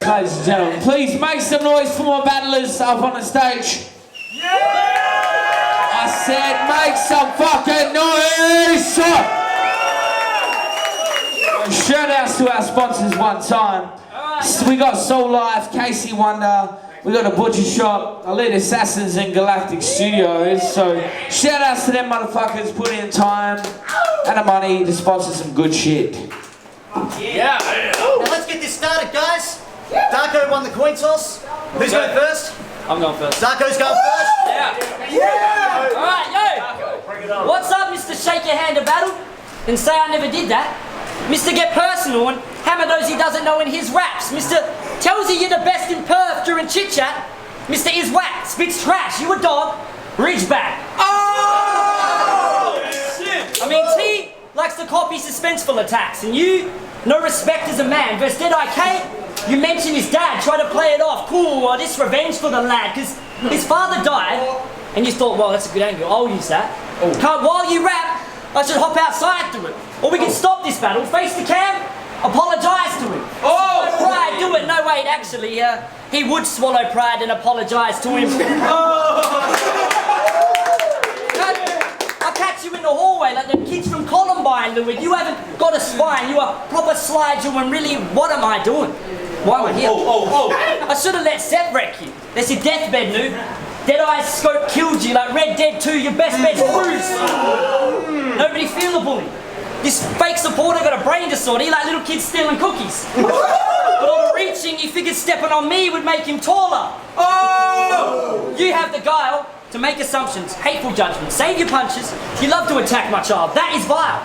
ladies and gentlemen. Please make some noise for my battlers up on the stage. Yeah! I said make some fucking noise! Shout outs to our sponsors one time. We got Soul Life, Casey Wonder, we got a butcher shop, Elite Assassins and Galactic Studios. So shout outs to them motherfuckers, put in time and the money to sponsor some good shit. Yeah. Now let's get this started, guys. Darko won the coin toss. Who's going first? I'm going first. Darko's going first. Yeah. Alright, yo. Bring it on. What's up, Mr. Shake Your Hand to Battle? And say I never did that. Mr. Get Personal and hammer those he doesn't know in his raps. Mr. Tells you you're the best in Perth during chit chat. Mr. Is whack, spits trash, you a dog, Ridgeback. Oh! Shit! I mean, T likes to copy suspenseful attacks, and you, no respect as a man. Versus Dead IK, you mention his dad, try to play it off. Cool, well, this revenge for the lad, because his father died, and you thought, well, that's a good angle, I'll use that. Can't, while you rap, I should hop outside to it. Or we can stop this battle, face the cam, apologise to him. Oh! Pride, do it. No, wait, actually, he would swallow pride and apologise to him. I'll catch you in the hallway like the kids from Columbine, Louis. You haven't got a spine, you are proper slide you, and really, what am I doing? Why am I here? I should have let Seth wreck you. That's your deathbed, noob. Deadeye's scope killed you like Red Dead 2, your best bet's bruised. Nobody feel the bully. This fake supporter got a brain disorder, he like little kids stealing cookies. But all the reaching, he figured stepping on me would make him taller. Oh! You have the guile to make assumptions, hateful judgments, save your punches. You love to attack my child, that is vile.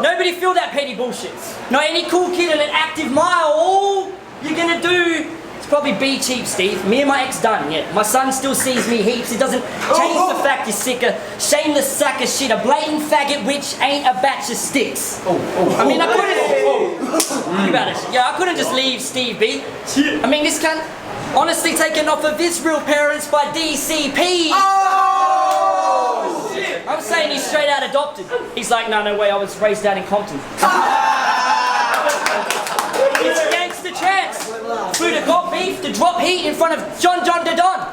Nobody feel that petty bullshit. Not any cool kid in an active mile. All you're gonna do is probably be cheap, Steve. Me and my ex done yet. My son still sees me heaps. It doesn't change the fact you're sick. A shameless sack of shit. A blatant faggot which ain't a batch of sticks. I mean, I couldn't. Think about it. Yeah, I couldn't just leave Steve be. I mean, this cunt honestly taken off of his real parents by DCP. I'm saying he's straight out adopted. He's like, no way, I was raised out in Compton. It's a gangster chance. Food that got beef to drop heat in front of John Dedon.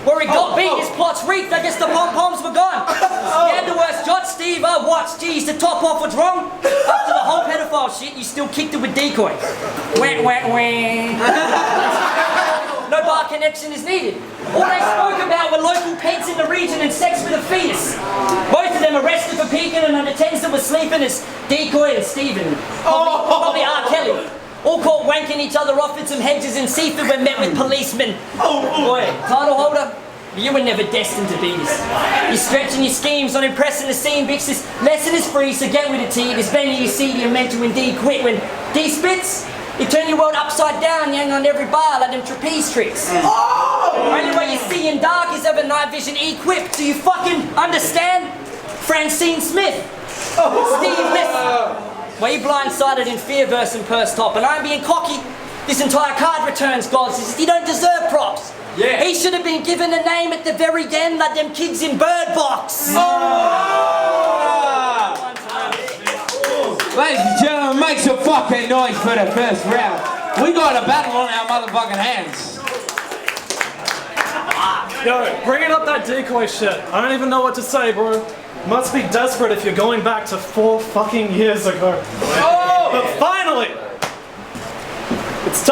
Where he got beat, his plots reeked, I guess the pom-poms were gone. You had the worst shot, Steve, watch, geez, to top off what's wrong. After the whole pedophile shit, you still kicked it with decoy. No bar connection is needed. All they spoke about were local pets in the region and sex with a fetus. Both of them arrested for peeking and an attendant that was sleeping as Decoy and Stephen. Probably R. Kelly. All caught wanking each other off in some hedges in Seaford when met with policemen. Boy, title holder, you were never destined to be this. You're stretching your schemes on impressing the scene, bitch. This lesson is free, so get with it, T. This venue you see, you're meant to indeed quit. When D spits, you turn your world upside down, yang on every bar like them trapeze tricks. Only way you see in dark is have a night vision equipped. Do you fucking understand? Francine Smith. Steve, listen. Well, you blindsided in fear verse and purse top, and I'm being cocky. This entire card returns gods. He don't deserve props. Yeah. He should have been given a name at the very end like them kids in Bird Box. Ladies and gentlemen, make some fucking noise for the first round. We got a battle on our motherfucking hands. Yo, bringing up that decoy shit. I don't even know what to say, bro. Must be desperate if you're going back to 4 fucking years ago. But finally, it's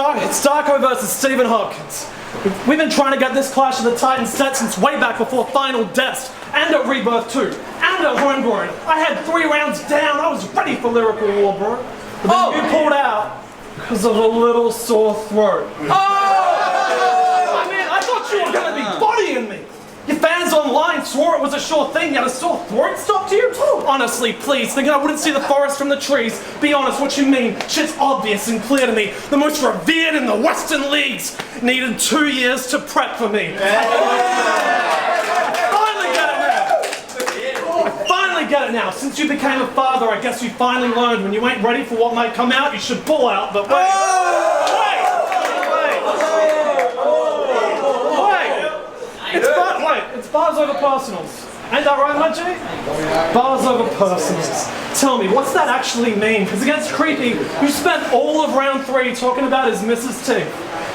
Darko versus Stephen Hopkins. We've been trying to get this Clash of the Titans set since way back before Final Death, and at Rebirth 2, and at Homegrown. I had 3 rounds down, I was ready for lyrical war, bro. But then you pulled out because of a little sore throat. I mean, I thought you were going to be bodying me. Your fans online swore it was a sure thing, yet a sore throat stopped you? Honestly, please, thinking I wouldn't see the forest from the trees. Be honest, what you mean? Shit's obvious and clear to me. The most revered in the Western Leagues needed 2 years to prep for me. Finally get it now. Since you became a father, I guess you finally learned when you ain't ready for what might come out, you should pull out, but wait! It's bars over personals. Ain't that right, my G? Bars over personals. Tell me, what's that actually mean? Because against Creepy, you spent all of round 3 talking about his Mrs. T.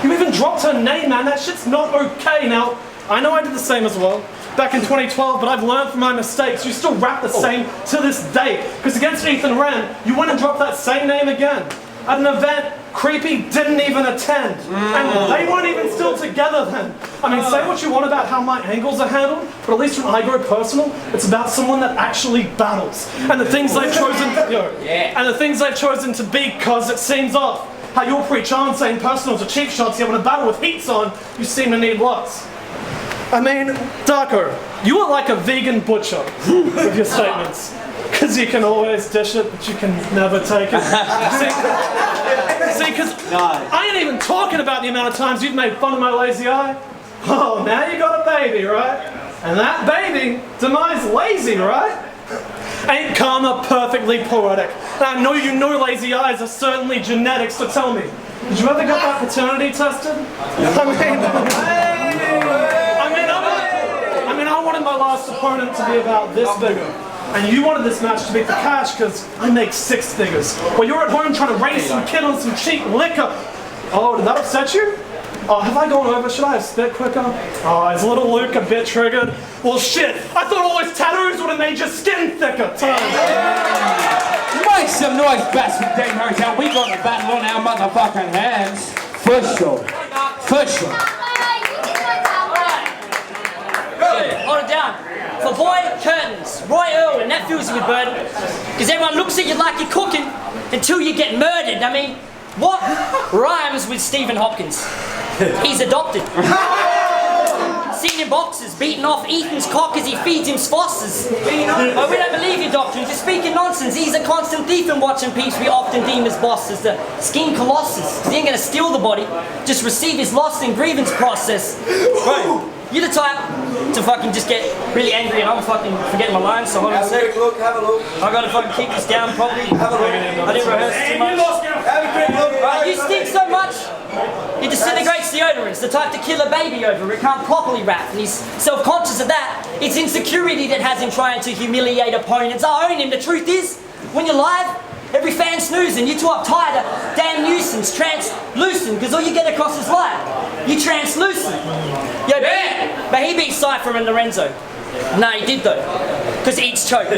You even dropped her name, man. That shit's not okay. Now, I know I did the same as well back in 2012, but I've learned from my mistakes. You still rap the same to this day. Because against Ethan Wren, you went and dropped that same name again. At an event, Creepy didn't even attend. And they weren't even still together then. I mean, say what you want about how my angles are handled, but at least when I go personal, it's about someone that actually battles. And the things they've chosen, and the things they've chosen to be, cause it seems off. How you'll preach on saying personals are cheap shots, yet when a battle with heats on, you seem to need lots. I mean, Darko, you are like a vegan butcher with your statements. Because you can always dish it, but you can never take it. See, because I ain't even talking about the amount of times you've made fun of my lazy eye. Oh, now you got a baby, right? And that baby, demise lazy, right? Ain't karma perfectly poetic? And I know you know lazy eyes are certainly genetics, so tell me, did you ever get that paternity tested? I wanted my last opponent to be about this bigger. And you wanted this match to be for cash because I make 6 figures. While you're at home trying to raise some kid on some cheap liquor. Oh, did that upset you? Oh, have I gone over? Should I have spit quicker? Oh, is little Luke a bit triggered? Well, shit, I thought all those tattoos would have made your skin thicker. Make some noise, Bassendean Hotel. We got the battle on our motherfucking hands. For sure. For sure. Hold it down. For boy, curtains. Roy Irwin, that fills you with burden. Because everyone looks at you like you're cooking until you get murdered. I mean, what rhymes with Stephen Hopkins? He's adopted. Seen in boxes, beating off Ethan's cock as he feeds him Foster's. Oh, we don't believe you, doctor. You're speaking nonsense. He's a constant thief and watching peeps we often deem as bosses. The skin colossus. He ain't gonna steal the body, just receive his loss in grievance process. Right. You're the type to fucking just get really angry and I'm fucking forgetting my lines, so hold on a sec. Have a look. I gotta fucking keep this down properly. Have a look. I didn't rehearse too much. Have a quick look. Right, you stink so much, it disintegrates deodorants. The type to kill a baby over it, can't properly rap, and he's self-conscious of that. It's insecurity that has him trying to humiliate opponents. I own him. The truth is, when you're live, every fan snoozing, you two uptight, a damn nuisance, translucent, because all you get across is live. You translucent. Yo, but he beat Cypher and Lorenzo. No, he did though, because each choked.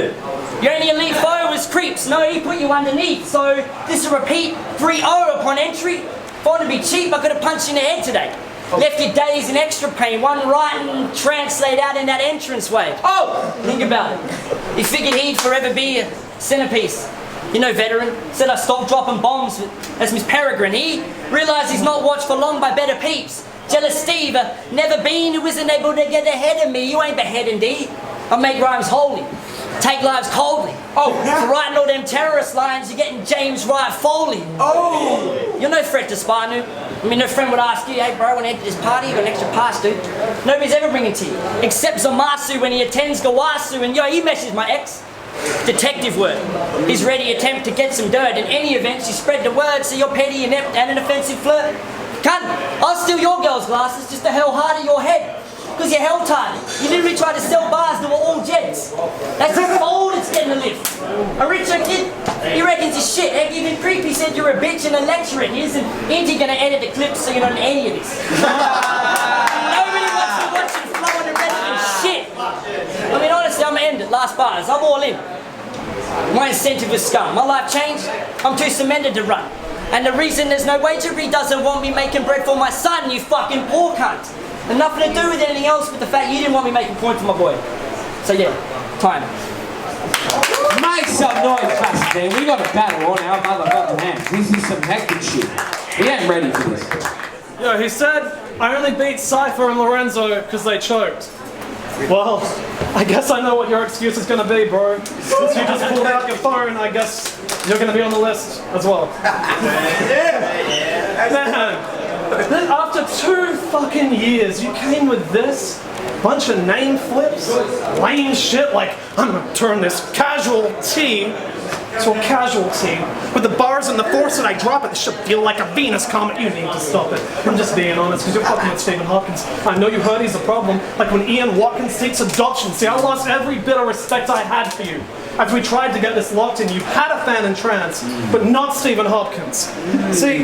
Your only elite foe was Creeps. No, he put you underneath. So this is a repeat 3-0 upon entry. If I want to be cheap, I could have punched you in the head today. Left your days in extra pain, one right and translate out in that entranceway. Oh, think about it. He figured he'd forever be a centerpiece. You know, veteran, said I stopped dropping bombs as Miss Peregrine. He realised he's not watched for long by better peeps. Jealous Steve, never been who isn't able to get ahead of me. You ain't beheading D. I make rhymes holy, take lives coldly. Oh, for writing all them terrorist lines, you're getting James Wright Foley. Oh, you're no threat to Spanu. I mean, no friend would ask you, hey bro, when I enter this party, you got an extra pass, dude. Nobody's ever bringing tea, except Zamasu when he attends Gawasu, and yo, he meshes my ex. Detective work. His ready attempt to get some dirt. In any event, you spread the word, so you're petty, inept, and an offensive flirt. Cunt, I'll steal your girl's glasses just to hell hard at your head. Because you're hell tired. You literally tried to sell bars that were all jets. That's his fault it's getting a lift. A richer kid, he reckons he's shit. Heck, even Creepy said you're a bitch and a lecturer. Here's an Indy gonna edit the clips so you're not in any of this. Nobody wants to watch you flowing and ready shit. I mean, honestly, I'm gonna end it. Last bars. I'm all in. My incentive was scum. My life changed. I'm too cemented to run. And the reason there's no wager, he doesn't want me making bread for my son, you fucking poor cunt. And nothing to do with anything else but the fact you didn't want me making point for my boy. So yeah, time. Make some noise, Bassendean. We got a battle on our motherfucking hands. This is some hectic shit. We ain't ready for this. Yo, he said, I only beat Cypher and Lorenzo because they choked. Well, I guess I know what your excuse is going to be, bro. Since you just pulled out your phone, I guess you're going to be on the list as well. Man, then after 2 fucking years, you came with this bunch of name flips, lame shit like, I'm going to turn this casual tea to a casualty. With the bars and the force that I drop it, it should feel like a Venus comet. You need to stop it. I'm just being honest, because you're fucking with Stephen Hopkins. I know you heard he's a problem. Like when Ian Watkins seeks adoption. See, I lost every bit of respect I had for you. After we tried to get this locked in, you had a fan in trance, but not Stephen Hopkins. See,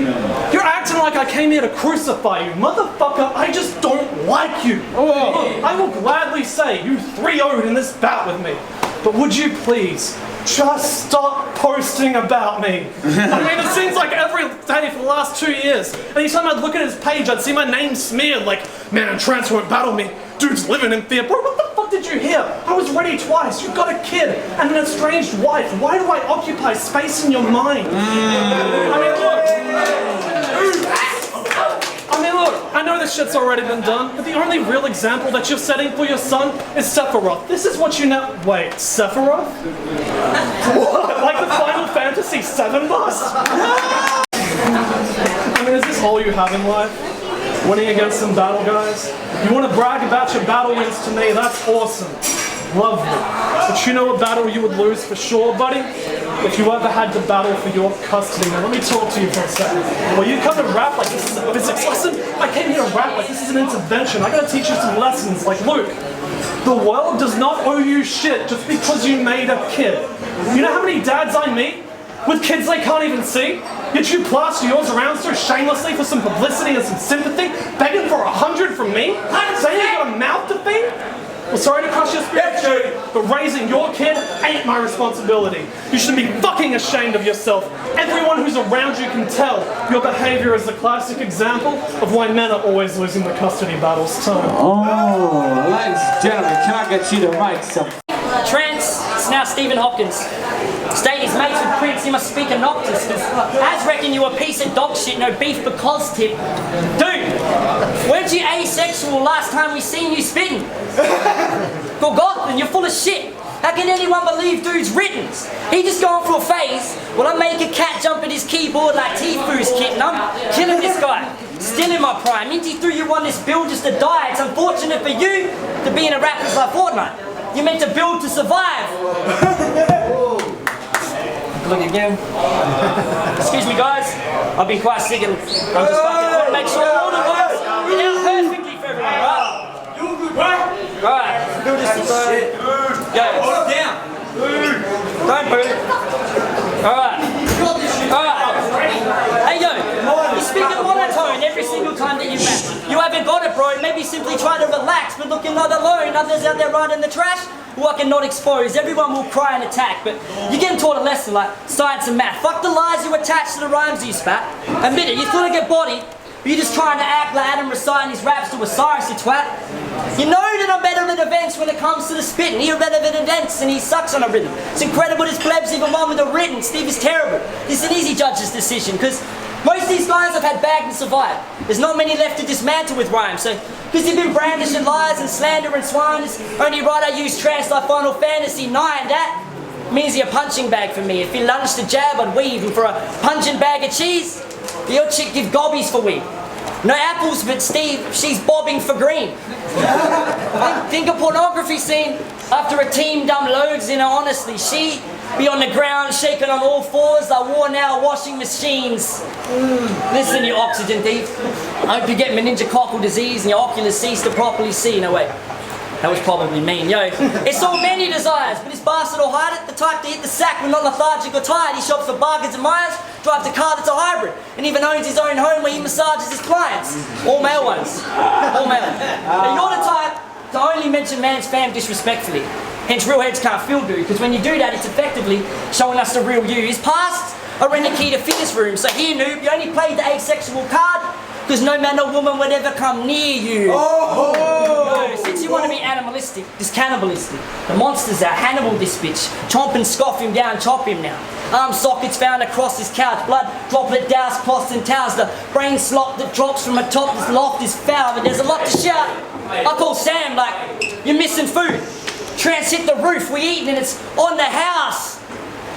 you're acting like I came here to crucify you. Motherfucker, I just don't like you. Look, I will gladly say you 3-0'd in this bout with me. But would you please just stop posting about me? I mean, it seems like every day for the last 2 years. Anytime I'd look at his page, I'd see my name smeared like, man in trance won't battle me. Dude's living in fear. Bro, what the fuck did you hear? I was ready twice. You've got a kid and an estranged wife. Why do I occupy space in your mind? I mean, look, I know this shit's already been done, but the only real example that you're setting for your son is Sephiroth. This is what you know. Wait, Sephiroth? What? Like the Final Fantasy VII boss? I mean, is this all you have in life? Winning against some battle guys? You want to brag about your battle wins to me, that's awesome. Lovely. But you know a battle you would lose for sure, buddy? If you ever had to battle for your custody. Now let me talk to you for a second. Well, you come to rap like this is a physics lesson? I came here to rap like this is an intervention. I gotta teach you some lessons. Like, Luke, the world does not owe you shit just because you made a kid. You know how many dads I meet with kids they can't even see? Yet you plaster yours around so shamelessly for some publicity and some sympathy, begging for 100 from me? Saying you got a mouth to feed? Well, sorry to crush your spirit, but raising your kid ain't my responsibility. You should be fucking ashamed of yourself. Everyone who's around you can tell your behavior is a classic example of why men are always losing the custody battles. Oh, ladies and gentlemen, can I get you to make some... Trance, it's now Stephen Hopkins. Stayed his mates with Prince, he must speak a noctis. As reckon you a piece of dog shit, no beef because tip. Dude, weren't you asexual last time we seen you spitting? Forgotten, you're full of shit. How can anyone believe dude's written? He just going through a phase. Well, I make a cat jump at his keyboard like Tifu's kitten. I'm killing this guy. Still in my prime. Minty threw you on this build just to die. It's unfortunate for you to be in a rapper's like Fortnite. You're meant to build to survive. Look again. Excuse me, guys. I've been quite sick and I'm just fucking want to make sure all the works get out perfectly for everyone, right? Right. Do this to go. Hold down. Don't boo. Alright. Hey yo, you speak in monotone every single time that you rap. You haven't got it, bro. Maybe simply try to relax, but look, you're not alone. Others out there riding the trash who I cannot expose. Everyone will cry and attack, but you're getting taught a lesson like science and math. Fuck the lies you attach to the rhymes you spat. Admit it, you thought I'd get bodied, but you're just trying to act like Adam reciting his raps to Osiris, you twat. You know that I'm better at events when it comes to the spitting. You're better at events and he sucks on a rhythm. It's incredible this pleb's even one with a written. Steve is terrible. It's an easy judge's decision, because most of these guys have had bagged and survived. There's not many left to dismantle with rhymes, so because you've been brandishing lies and slander and swine, it's only right I use trance like Final Fantasy 9. That means you're a punching bag for me. If you lunged a jab, I'd weave, and for a punching bag of cheese, your chick give gobbies for weed. No apples, but Steve, she's bobbing for green. Think of pornography scene after a team dumb loads in her, honestly. She be on the ground shaking on all fours like worn out washing machines. Listen, you oxygen thief. I hope you get meningococcal disease and your oculars cease to properly see. No, wait. That was probably mean, yo. It's all many desires, but this bastard will hide it. The type to hit the sack when not lethargic or tired. He shops for bargains and Myers, drives a car that's a hybrid, and even owns his own home where he massages his clients. All male ones. All male. Now you're the type to only mention man's fam disrespectfully. Hence real heads can't feel good, because when you do that, it's effectively showing us the real you. His past are in the key to fitness room, so here noob, you only played the asexual card because no man or woman would ever come near you. No, since you want to be animalistic, this cannibalistic. The monster's out, Hannibal this bitch. Chomp and scoff him down, chop him now. Arm sockets found across his couch, blood droplet doused cloths and towels. The brain slop that drops from atop this loft is foul, but there's a lot to shout. I call Sam like, you're missing food. Trance hit the roof, we eating and it's on the house.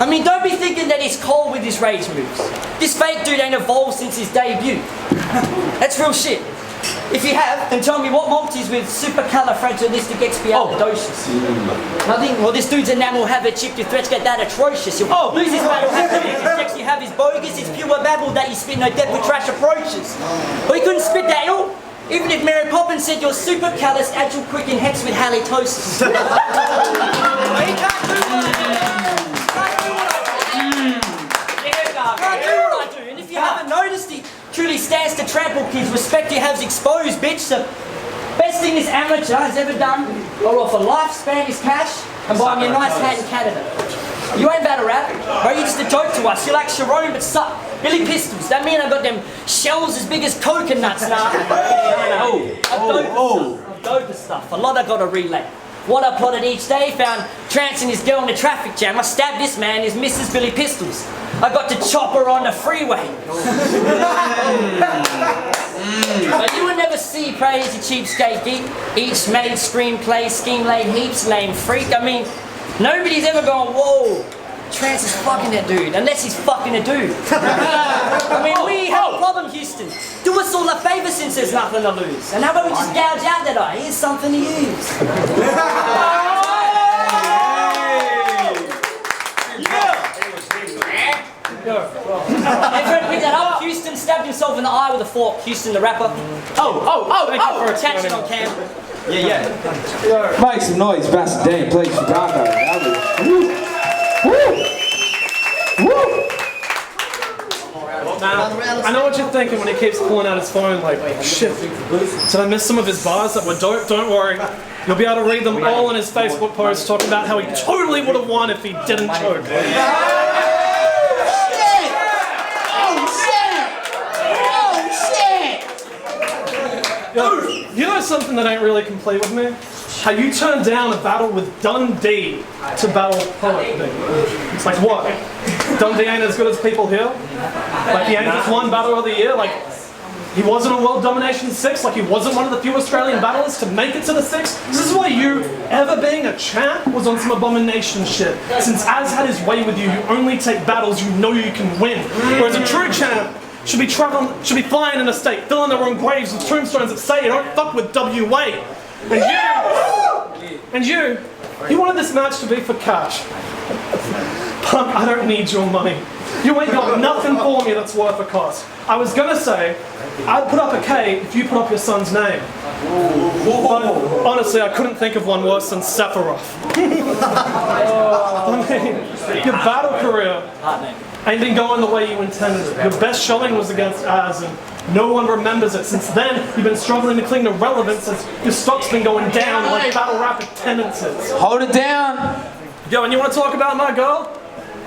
I mean, don't be thinking that he's cold with his rage moves. This fake dude ain't evolved since his debut. That's real shit. If you have, then tell me what multis with supercalifragilisticexpialidocious. Nothing? Well, this dude's enamel habit chipped, your threats get that atrocious. You'll lose his battle happiness, his sex you have is bogus, it's pure babble that you spit no depth with trash approaches. Well, you couldn't spit that ill, even if Mary Poppins said you're super callous, agile, quick, and hex with halitosis. Well, you can't do what I do. And if you haven't noticed, he truly stands to trample kids. Respect you has exposed, bitch. The best thing this amateur has ever done, or offer lifespan is cash, and buy me a nice hat in Canada. You ain't battle rap, bro, you just a joke to us. You're like Sharon, but suck. Billy Pistols, that mean I got them shells as big as coconuts, nah. Dope stuff. A lot I gotta relay. What I plotted each day, found trancing his girl in the traffic jam. I stabbed this man, his Mrs. Billy Pistols. I got to chop her on the freeway. But you would never see praise, you cheapskate geek. Each made screenplay, scheme laid heaps, lame freak. I mean, nobody's ever gone, whoa, Trance is fucking that dude, unless he's fucking a dude. I mean, we have a problem, Houston. Do us all a favour since there's nothing to lose. And how about we just gouge out that eye? Here's something to use. Everyone pick that up. Houston stabbed himself in the eye with a fork. Houston, the rapper. Thank you for attaching on camera. Yeah. Make some noise, Bassendean, please, for Darko. Now, I know what you're thinking when he keeps pulling out his phone like, shit, did I miss some of his bars that were dope? Don't worry. You'll be able to read them all in his Facebook post talking about how he totally would have won if he didn't choke. Yo, you know something that ain't really complete with me? How you turned down a battle with Dundee to battle Poet. It's like what? Dundee ain't as good as people here? Like he ain't just one battle of the year? Like he wasn't a World Domination 6? Like he wasn't one of the few Australian battlers to make it to the 6? This is why you, ever being a champ, was on some abomination shit. Since Az had his way with you, you only take battles you know you can win. Whereas a true champ should be flying in a state, filling their own graves with tombstones that say you don't fuck with WA. And you wanted this match to be for cash. Punk, I don't need your money. You ain't got nothing for me that's worth a cost. I was gonna say, I'd put up a K if you put up your son's name. But honestly, I couldn't think of one worse than Sephiroth. I mean, your battle career ain't been going the way you intended it. Your best showing was against Az, and no one remembers it. Since then, you've been struggling to cling to relevance as your stock's been going down like battle rap attendances. Hold it down. Yo, and you want to talk about my girl?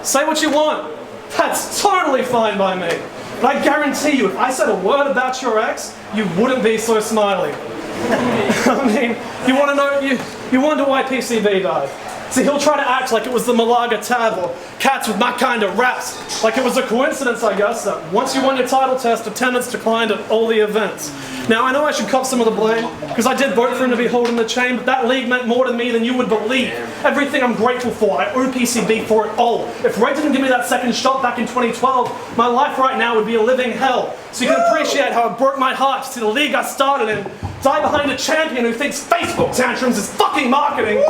Say what you want. That's totally fine by me. But I guarantee you, if I said a word about your ex, you wouldn't be so smiley. I mean, you want to know, you wonder why PCB died. See, he'll try to act like it was the Malaga Tab or Cats with my kind of raps. Like it was a coincidence, I guess, that once you won your title test, attendance declined at all the events. Now, I know I should cop some of the blame, because I did vote for him to be holding the chain, but that league meant more to me than you would believe. Everything I'm grateful for, I owe PCB for it all. If Ray didn't give me that second shot back in 2012, my life right now would be a living hell. So you can appreciate how it broke my heart to see the league I started in die behind a champion who thinks Facebook tantrums is fucking marketing.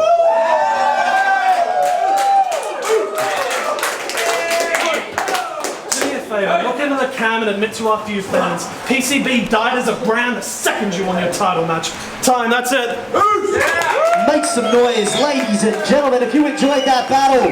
Look into the cam and admit to our few fans, PCB died as a brand the second you won your title match. Time, that's it. Make some noise, ladies and gentlemen, if you enjoyed that battle.